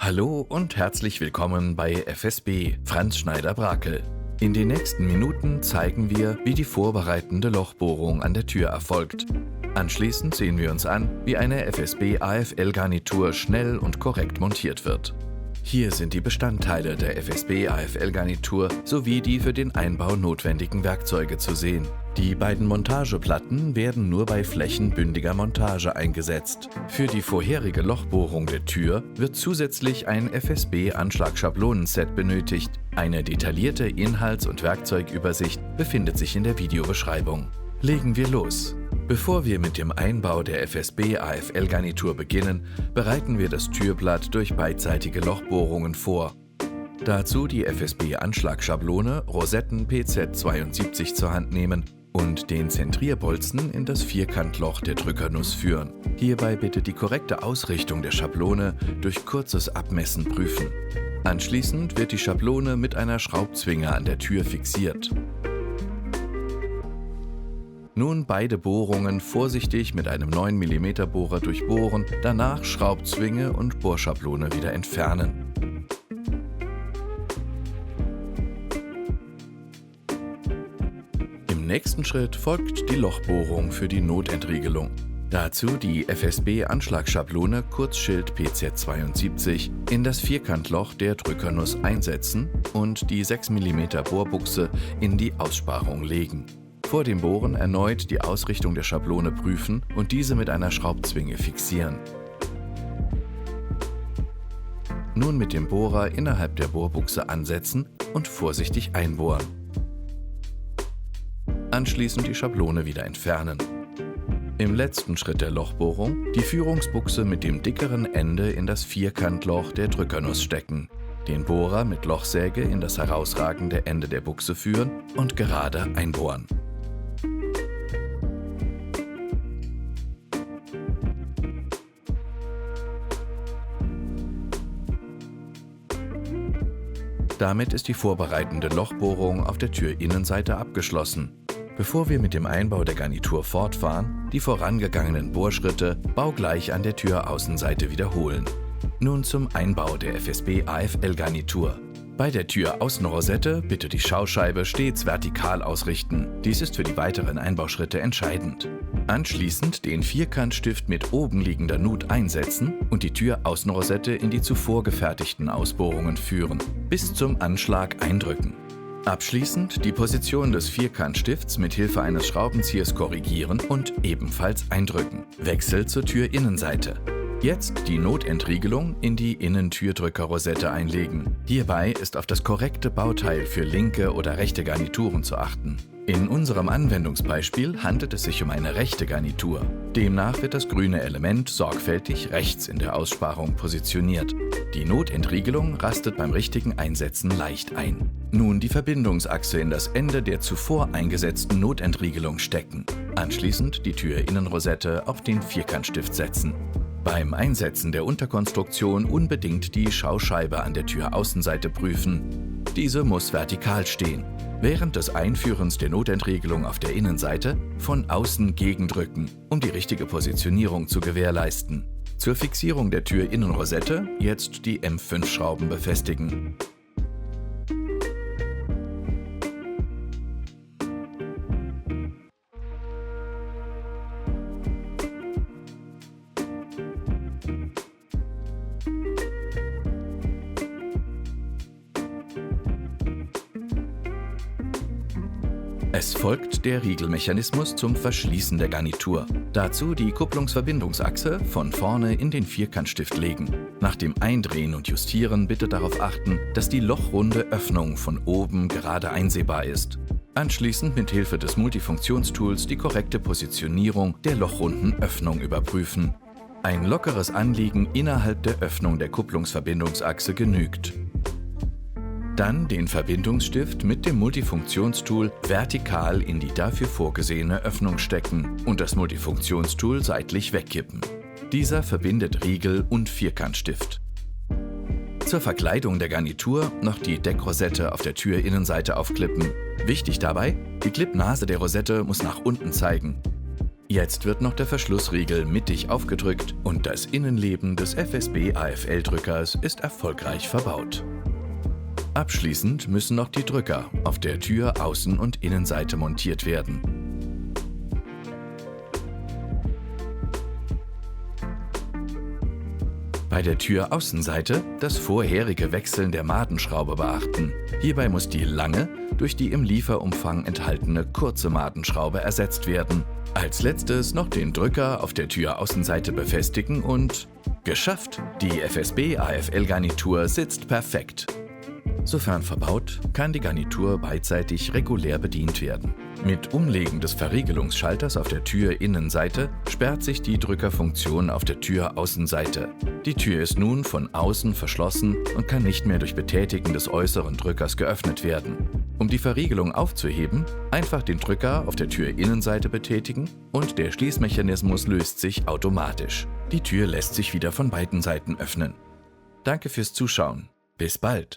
Hallo und herzlich willkommen bei FSB Franz Schneider-Brakel. In den nächsten Minuten zeigen wir, wie die vorbereitende Lochbohrung an der Tür erfolgt. Anschließend sehen wir uns an, wie eine FSB AFL-Garnitur schnell und korrekt montiert wird. Hier sind die Bestandteile der FSB AFL-Garnitur sowie die für den Einbau notwendigen Werkzeuge zu sehen. Die beiden Montageplatten werden nur bei flächenbündiger Montage eingesetzt. Für die vorherige Lochbohrung der Tür wird zusätzlich ein FSB-Anschlagschablonen-Set benötigt. Eine detaillierte Inhalts- und Werkzeugübersicht befindet sich in der Videobeschreibung. Legen wir los! Bevor wir mit dem Einbau der FSB AFL-Garnitur beginnen, bereiten wir das Türblatt durch beidseitige Lochbohrungen vor. Dazu die FSB-Anschlagschablone Rosetten PZ72 zur Hand nehmen und den Zentrierbolzen in das Vierkantloch der Drückernuss führen. Hierbei bitte die korrekte Ausrichtung der Schablone durch kurzes Abmessen prüfen. Anschließend wird die Schablone mit einer Schraubzwinge an der Tür fixiert. Nun beide Bohrungen vorsichtig mit einem 9 mm Bohrer durchbohren, danach Schraubzwinge und Bohrschablone wieder entfernen. Im nächsten Schritt folgt die Lochbohrung für die Notentriegelung. Dazu die FSB-Anschlagschablone Kurzschild PZ72 in das Vierkantloch der Drückernuss einsetzen und die 6 mm Bohrbuchse in die Aussparung legen. Vor dem Bohren erneut die Ausrichtung der Schablone prüfen und diese mit einer Schraubzwinge fixieren. Nun mit dem Bohrer innerhalb der Bohrbuchse ansetzen und vorsichtig einbohren. Anschließend die Schablone wieder entfernen. Im letzten Schritt der Lochbohrung die Führungsbuchse mit dem dickeren Ende in das Vierkantloch der Drückernuss stecken, den Bohrer mit Lochsäge in das herausragende Ende der Buchse führen und gerade einbohren. Damit ist die vorbereitende Lochbohrung auf der Türinnenseite abgeschlossen. Bevor wir mit dem Einbau der Garnitur fortfahren, die vorangegangenen Bohrschritte baugleich an der Türaußenseite wiederholen. Nun zum Einbau der FSB AFL-Garnitur. Bei der Türaußenrosette bitte die Schauscheibe stets vertikal ausrichten. Dies ist für die weiteren Einbauschritte entscheidend. Anschließend den Vierkantstift mit oben liegender Nut einsetzen und die Türaußenrosette in die zuvor gefertigten Ausbohrungen führen. Bis zum Anschlag eindrücken. Abschließend die Position des Vierkantstifts mit Hilfe eines Schraubenziehers korrigieren und ebenfalls eindrücken. Wechsel zur Türinnenseite. Jetzt die Notentriegelung in die Innentürdrückerrosette einlegen. Hierbei ist auf das korrekte Bauteil für linke oder rechte Garnituren zu achten. In unserem Anwendungsbeispiel handelt es sich um eine rechte Garnitur. Demnach wird das grüne Element sorgfältig rechts in der Aussparung positioniert. Die Notentriegelung rastet beim richtigen Einsetzen leicht ein. Nun die Verbindungsachse in das Ende der zuvor eingesetzten Notentriegelung stecken. Anschließend die Türinnenrosette auf den Vierkantstift setzen. Beim Einsetzen der Unterkonstruktion unbedingt die Schauscheibe an der Türaußenseite prüfen. Diese muss vertikal stehen. Während des Einführens der Notentriegelung auf der Innenseite von außen gegendrücken, um die richtige Positionierung zu gewährleisten. Zur Fixierung der Türinnenrosette jetzt die M5-Schrauben befestigen. Es folgt der Riegelmechanismus zum Verschließen der Garnitur. Dazu die Kupplungsverbindungsachse von vorne in den Vierkantstift legen. Nach dem Eindrehen und Justieren bitte darauf achten, dass die lochrunde Öffnung von oben gerade einsehbar ist. Anschließend mit Hilfe des Multifunktionstools die korrekte Positionierung der lochrunden Öffnung überprüfen. Ein lockeres Anliegen innerhalb der Öffnung der Kupplungsverbindungsachse genügt. Dann den Verbindungsstift mit dem Multifunktionstool vertikal in die dafür vorgesehene Öffnung stecken und das Multifunktionstool seitlich wegkippen. Dieser verbindet Riegel und Vierkantstift. Zur Verkleidung der Garnitur noch die Deckrosette auf der Türinnenseite aufklippen. Wichtig dabei, die Clipnase der Rosette muss nach unten zeigen. Jetzt wird noch der Verschlussriegel mittig aufgedrückt und das Innenleben des FSB AFL-Drückers ist erfolgreich verbaut. Abschließend müssen noch die Drücker auf der Tür Außen- und Innenseite montiert werden. Bei der Türaußenseite das vorherige Wechseln der Madenschraube beachten. Hierbei muss die lange durch die im Lieferumfang enthaltene kurze Madenschraube ersetzt werden. Als letztes noch den Drücker auf der Türaußenseite befestigen und geschafft! Die FSB AFL-Garnitur sitzt perfekt. Sofern verbaut, kann die Garnitur beidseitig regulär bedient werden. Mit Umlegen des Verriegelungsschalters auf der Türinnenseite sperrt sich die Drückerfunktion auf der Türaußenseite. Die Tür ist nun von außen verschlossen und kann nicht mehr durch Betätigen des äußeren Drückers geöffnet werden. Um die Verriegelung aufzuheben, einfach den Drücker auf der Türinnenseite betätigen und der Schließmechanismus löst sich automatisch. Die Tür lässt sich wieder von beiden Seiten öffnen. Danke fürs Zuschauen. Bis bald!